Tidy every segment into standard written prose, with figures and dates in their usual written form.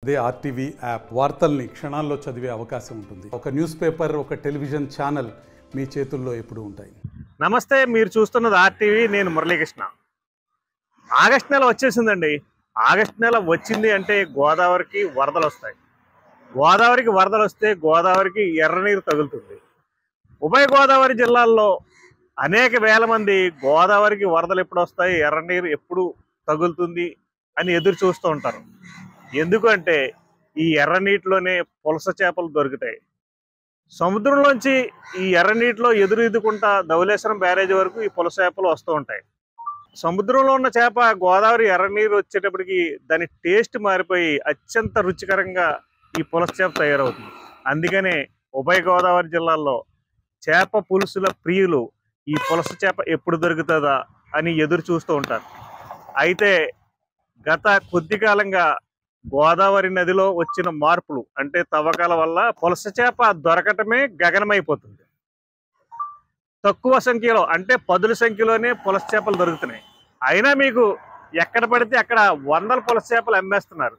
అదే RTV app వార్తల్ని క్షణాల్లో చదివే అవకాశం ఉంటుంది. ఒక న్యూస్ పేపర్, ఒక టెలివిజన్ ఛానల్ మీ చేతుల్లో ఎప్పుడూ ఉంటాయి. నమస్తే, మీరు చూస్తున్నది ఆర్టీవీ. నేను మురళీకృష్ణ. ఆగస్టు నెల వచ్చేసిందండి. ఆగస్టు నెల వచ్చింది అంటే గోదావరికి వరదలు వస్తాయి. గోదావరికి వరదలు వస్తే గోదావరికి ఎర్రనీరు తగులుతుంది. ఉభయ గోదావరి జిల్లాల్లో అనేక వేల మంది గోదావరికి వరదలు ఎప్పుడు వస్తాయి, ఎర్రనీరు ఎప్పుడు తగులుతుంది అని ఎదురు చూస్తూ ఉంటారు. ఎందుకంటే ఈ ఎర్రనీటిలోనే పులస చేపలు దొరుకుతాయి. సముద్రంలోంచి ఈ ఎర్రనీటిలో ఎదురుకుంటా ధవళేశ్వరం బ్యారేజ్ వరకు ఈ పులస చేపలు వస్తూ ఉంటాయి. సముద్రంలో ఉన్న చేప గోదావరి ఎర్రనీరు వచ్చేటప్పటికి దాని టేస్ట్ మారిపోయి అత్యంత రుచికరంగా ఈ పులస చేప తయారవుతుంది. అందుకనే ఉభయ గోదావరి జిల్లాల్లో చేప పులుసుల ప్రియులు ఈ పులస చేప ఎప్పుడు దొరుకుతుందా అని ఎదురు చూస్తూ ఉంటారు. అయితే గత కొద్ది కాలంగా గోదావరి నదిలో వచ్చిన మార్పులు అంటే తవ్వకాల వల్ల పులస చేప దొరకటమే గగనమైపోతుంది. తక్కువ సంఖ్యలో అంటే పదుల సంఖ్యలోనే పులస చేపలు దొరుకుతున్నాయి. అయినా మీకు ఎక్కడ పడితే అక్కడ వందల పులస చేపలు అమ్మేస్తున్నారు.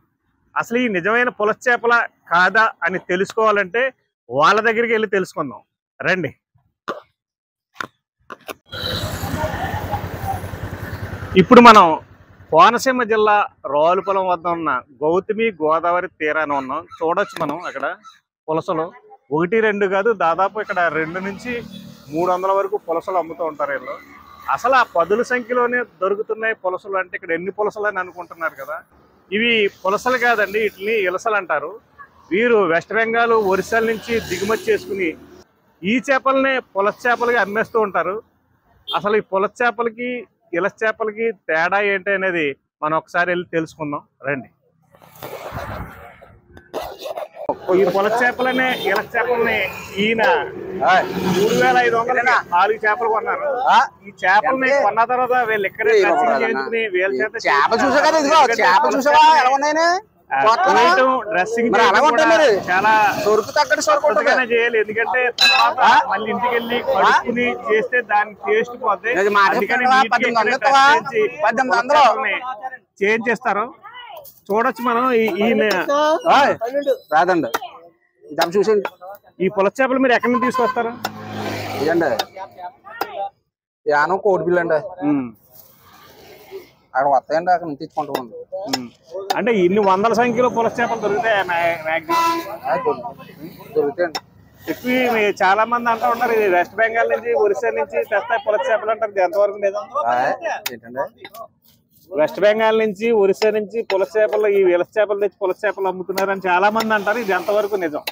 అసలు ఈ నిజమైన పులస చేపల కాదా అని తెలుసుకోవాలంటే వాళ్ళ దగ్గరికి వెళ్ళి తెలుసుకుందాం రండి. ఇప్పుడు మనం కోనసీమ జిల్లా రావులపాలెం వద్ద ఉన్న గౌతమి గోదావరి తీరాన ఉన్నాం. చూడొచ్చు మనం అక్కడ పులసలు 1-2 కాదు, దాదాపు ఇక్కడ 2 నుంచి 300 వరకు పులసలు అమ్ముతూ ఉంటారు వీళ్ళు. అసలు ఆ పదుల సంఖ్యలోనే దొరుకుతున్నాయి పులసలు అంటే ఇక్కడ ఎన్ని పులసలు అని అనుకుంటున్నారు కదా. ఇవి పులసలు కాదండి, వీటిని ఇలసలు అంటారు. వీరు వెస్ట్ బెంగాల్, ఒరిస్సా నుంచి దిగుమతి చేసుకుని ఈ చేపలనే పులస చేపలుగా అమ్మేస్తూ ఉంటారు. అసలు ఈ పులస చేపలకి ఇలస చేపలకి తేడా ఏంటి అనేది మనం ఒకసారి వెళ్ళి తెలుసుకుందాం రండి. ఈ పులస చేపలనే ఇలస చేపలని ఈయన 3,500 4 చేపలు కొన్నారు. ఈ చేపలని కొన్న తర్వాత వీళ్ళు ఇక్కడే చేయించుకుని వీళ్ళ చేత డ్రెస్సింగ్ చాలా దొరుకుతానే చేయాలి. ఎందుకంటే తర్వాత మళ్ళీ ఇంటికి వెళ్ళి కడుక్కుని చేస్తే దాని టేస్ట్ పోతే చేంజ్ చేస్తారు. చూడొచ్చు మనం. ఈయన రాదండి చూసండి. ఈ పులస చేపలు మీరు ఎక్కడి నుంచి తీసుకొస్తారు? ఇదండి యానం కోడి బిల్లు అండి, అక్కడ వస్తాయండి, అక్కడ నుంచి తెచ్చుకుంటాం. అంటే ఇన్ని వందల సంఖ్యలో పులస చేపలు దొరుకుతాయి దొరుకుతాయండి. ఎక్కువ చాలా మంది అంటూ ఉంటారు ఇది వెస్ట్ బెంగాల్ నుంచి, ఒరిస్సా నుంచి తెస్తాయి పులస చేపలు అంటారు. ఎంతవరకు నిజం? ఏంటండి వెస్ట్ బెంగాల్ నుంచి, ఒరిస్సా నుంచి పులస చేపలు, ఈ ఇలస చేపలు తెచ్చి పులస చేపలు అమ్ముతున్నారని చాలా మంది అంటారు. ఇది ఎంతవరకు నిజం?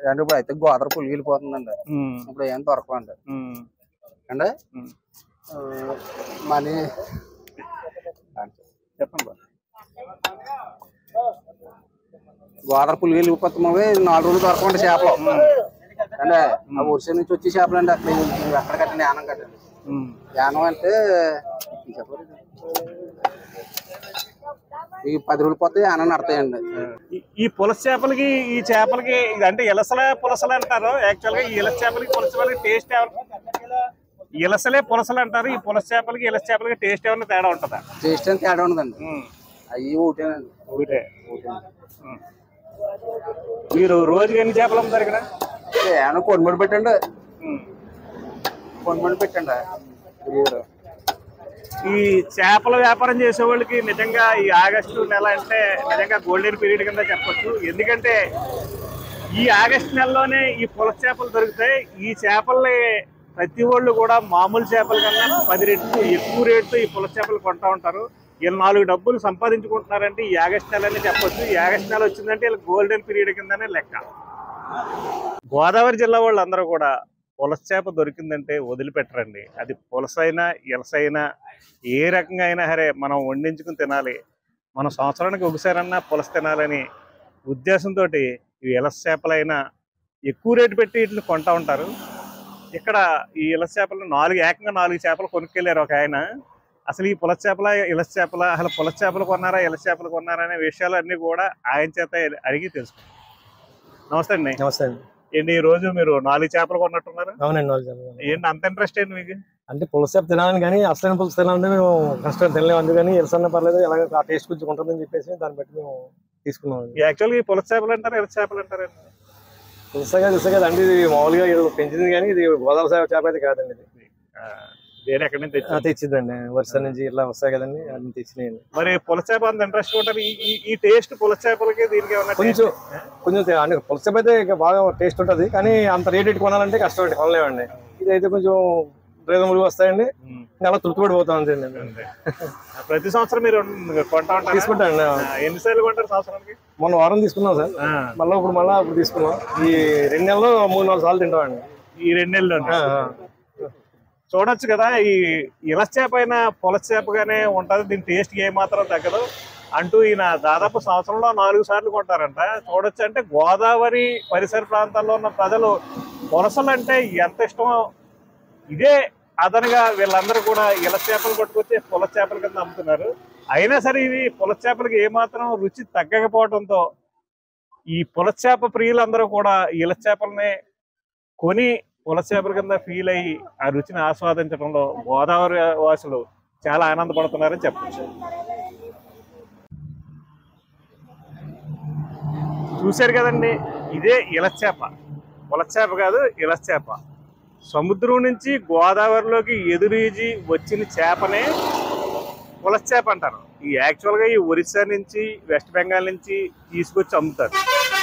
అంటే ఇప్పుడు అయితే గోదావరి పులికి వెళ్ళిపోతుందండి. ఇప్పుడు ఏం దొరకవండి అండి. మనీ చెప్పండి. గోదావరి పులికి వెళ్ళిపోతున్నామే 4 రోజులు దొరకవండి చేపలు అంటే. ఆ ఒరిస్సా నుంచి వచ్చే చేపలు అండి. అక్కడ కట్టండి, యానం కట్టండి. యానం అంటే ఈ 10 రోజులు పోతే యానం నడతాయండి. ఈ పులస చేపలకి ఈ చేపలకి అంటే ఇలసల పులసలు అంటారు. యాక్చువల్ గా ఈ ఇలస చేపలకి పులస చేపలకి టేస్ట్ ఇలసలే పులసలు అంటారు. ఈ పులస చేపలకి ఇలస చేపలకి టేస్ట్ ఏమన్నా తేడా ఉంటుందా? టేస్ట్ ఏం తేడా ఉండదండి. అవి ఒకటేనండి. ఒకటే. మీరు రోజుకి ఎన్ని చేపలు అమ్ముతారు ఇక్కడ? ఏమన్నా కొనుగోలు పెట్టండి, కొనుగోలు పెట్టండి. ఈ చేపల వ్యాపారం చేసే వాళ్ళకి నిజంగా ఈ ఆగస్టు నెల అంటే నిజంగా గోల్డెన్ పీరియడ్ కింద చెప్పొచ్చు. ఎందుకంటే ఈ ఆగస్టు నెలలోనే ఈ పులస చేపలు దొరుకుతాయి. ఈ చేపల్ని ప్రతి వాళ్ళు కూడా మామూలు చేపల కన్నా 10 రెట్లు ఎక్కువ రేటుతో ఈ పులస చేపలు కొంటూ ఉంటారు. వీళ్ళు 4 డబ్బులు సంపాదించుకుంటున్నారంటే ఈ ఆగస్టు నెలనే చెప్పొచ్చు. ఈ ఆగస్టు నెల వచ్చిందంటే వీళ్ళు గోల్డెన్ పీరియడ్ కిందనే లెక్క. గోదావరి జిల్లా వాళ్ళు అందరూ కూడా పులస చేప దొరికిందంటే వదిలిపెట్టరండి. అది పులసైనా ఇలసైనా ఏ రకంగా అయినా సరే మనం వండించుకుని తినాలి. మనం సంవత్సరానికి ఒకసారన్నా పులస తినాలని ఉద్దేశంతో ఈ ఇలస చేపలైనా ఎక్కువ రేటు పెట్టి వీటిని కొంటూ ఉంటారు. ఇక్కడ ఈ ఇలస చేపలు ఏకంగా 4 చేపలు కొనుక్కెళ్ళారు ఒక ఆయన. అసలు ఈ పులస చేపల ఇలస చేపల అసలు పులస చేపలు కొన్నారా ఇలస చేపలు కొన్నారా అనే విషయాలు అన్నీ కూడా ఆయన చేత అడిగి తెలుసుకుంటాం. నమస్తే అండి. నమస్తే అండి. ఏంటి ఈ రోజు మీరు 4 చేపలు కొన్నట్టున్నారు? అవునండి, 4 చేపలు. ఏంటి అంత ఇంట్రెస్ట్ ఏంటి మీకు? అంటే పులస చేప తినాలని కానీ అసలైన పులుసు తినాలంటే మేము కష్టం తినలేము. అందుకని ఎలసన్న పర్లేదు, ఎలాగ ఆ టేస్ట్ కొంచెం ఉంటుందని చెప్పేసి దాన్ని బట్టి మేము తీసుకున్నాం. యాక్చువల్గా ఈ పులస చేపలు అంటారు, ఎర్ర చేపలు అంటారు. పులసగా అంటే ఇది మామూలుగా ఏదో పెంచింది కానీ ఇది గోదావరి చేప అయితే కాదండి. ఇది వేరే ఎక్కడి నుంచి తెచ్చిందండి వర్షం నుంచి ఇట్లా వస్తాయి కదండి, అన్ని తెచ్చినాయండి. మరి పులస చేప అంత ఇంట్రెస్ట్ ఉంటారు. ఈ టేస్ట్ పులస చేపలకి దీనికి కొంచెం అంటే పులస చేప అయితే బాగా టేస్ట్ ఉంటుంది, కానీ అంత రేట్ ఎట్టి కొనాలంటే కష్టం అండి, కొనలేమండి. ఇది అయితే కొంచెం రీజనబుల్ వస్తాయండి, అలా తృప్తిపడిపోతాం అంతే. ప్రతి సంవత్సరం మీరు కొంటా ఉంటారు? తీసుకుంటాండి. ఎన్నిసార్లు కొంటారు సంవత్సరానికి? మొన్న వారం తీసుకున్నాం సార్, మళ్ళీ ఇప్పుడు తీసుకున్నాం. ఈ 2 నెలల్లో 3-4 సార్లు తింటామండి. ఈ 2 నెలల్లో చూడొచ్చు కదా. ఈ ఇలస చేప అయినా పులస చేపగానే ఉంటది, దీని టేస్ట్ ఏమాత్రం తగ్గదు అంటూ ఈయన దాదాపు సంవత్సరంలో 4 సార్లు కొంటారంట. చూడొచ్చు. అంటే గోదావరి పరిసర ప్రాంతాల్లో ఉన్న ప్రజలు పులసలు అంటే ఎంత ఇష్టమో ఇదే అదనగా వీళ్ళందరూ కూడా ఇలస చేపలు కొట్టుకొచ్చి పులస చేపల కింద అమ్ముతున్నారు. అయినా సరే ఇవి పులస చేపలకి ఏమాత్రం రుచి తగ్గకపోవడంతో ఈ పులస చేప ప్రియులందరూ కూడా ఇలస చేపలనే కొని పులస చేపల కింద ఫీల్ అయ్యి ఆ రుచిని ఆస్వాదించడంలో గోదావరి వాసులు చాలా ఆనందపడుతున్నారని చెప్పచ్చు. చూశారు కదండి, ఇదే ఇలస చేప. పులస చేప కాదు, ఇలస చేప. సముద్రం నుంచి గోదావరిలోకి ఎదురీజి వచ్చిన చేపనే పులస చేప అంటారు. ఈ యాక్చువల్గా ఈ ఒరిస్సా నుంచి వెస్ట్ బెంగాల్ నుంచి తీసుకొచ్చి అమ్ముతారు.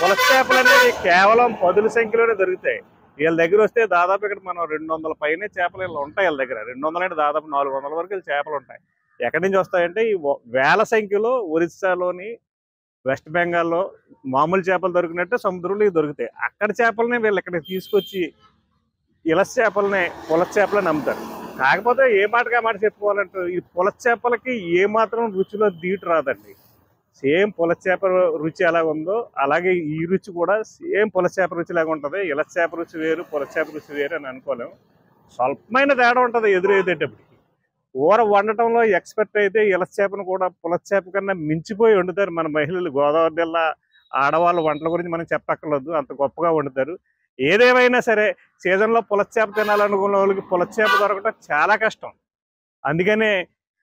పులస చేపలు అనేవి కేవలం 10ల సంఖ్యలోనే దొరుకుతాయి. వీళ్ళ దగ్గర వస్తే దాదాపు ఇక్కడ మనం 200 పైనే చేపలు ఇలా ఉంటాయి. వీళ్ళ దగ్గర 200 అంటే దాదాపు 400 వరకు చేపలు ఉంటాయి. ఎక్కడి నుంచి వస్తాయంటే ఈ వేల సంఖ్యలో ఒరిస్సాలోని వెస్ట్ బెంగాల్లో మామూలు చేపలు దొరికినట్టు సముద్రంలో దొరుకుతాయి. అక్కడ చేపలని వీళ్ళు ఇక్కడికి తీసుకొచ్చి ఇలస చేపలనే పులస చేపలని అమ్ముతారు. కాకపోతే ఏ మాటగా మాట చెప్పుకోవాలంటే ఈ పులస చేపలకి ఏమాత్రం రుచిలో దీటు రాదండి. సేమ్ పులస చేప రుచి ఎలా ఉందో అలాగే ఈ రుచి కూడా సేమ్ పులస చేప రుచి లాగా ఉంటుంది. ఇలస చేప రుచి వేరు, పులస చేప రుచి వేరు అని అనుకోలేము. స్వల్పమైన తేడా ఉంటుంది ఎదురయ్యేటప్పటికి. కూర వండటంలో ఎక్స్పర్ట్ అయితే ఇలస చేపను కూడా పులస చేప కన్నా మించిపోయి వండుతారు మన మహిళలు. గోదావరి జిల్లా ఆడవాళ్ళు వంటల గురించి మనం చెప్పక్కర్లేదు, అంత గొప్పగా వండుతారు. ఏదేమైనా సరే సీజన్లో పులస చేప తినాలనుకున్న వాళ్ళకి పులస చేప దొరకటం చాలా కష్టం. అందుకనే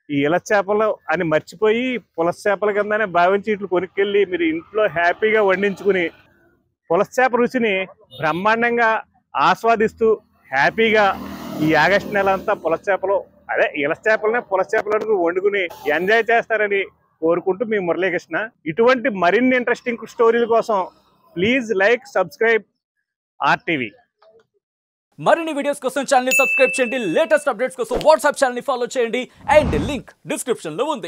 ఈ ఇలస చేపలు అని మర్చిపోయి పులస చేపల కిందనే భావించి ఇట్లు కొనుక్కెళ్ళి మీరు ఇంట్లో హ్యాపీగా వండించుకుని పులస చేప రుచిని బ్రహ్మాండంగా ఆస్వాదిస్తూ హ్యాపీగా ఈ ఆగస్టు నెల అంతా పులస చేపలు ఇలస చేపలనే పులస చేపలను వండుకుని ఎంజాయ్ చేస్తారని కోరుకుంటూ మీ మురళీకృష్ణ. ఇటువంటి మరిన్ని ఇంట్రెస్టింగ్ స్టోరీల కోసం ప్లీజ్ లైక్, సబ్స్క్రైబ్ RTV. మరిన్ని వీడియోస్ కోసం ఛానల్ ని సబ్స్క్రైబ్ చేయండి. లేటెస్ట్ అప్డేట్స్ కోసం వాట్సాప్ ఛానల్ ని ఫాలో చేయండి. అండ్ లింక్ డిస్క్రిప్షన్ లో ఉంది.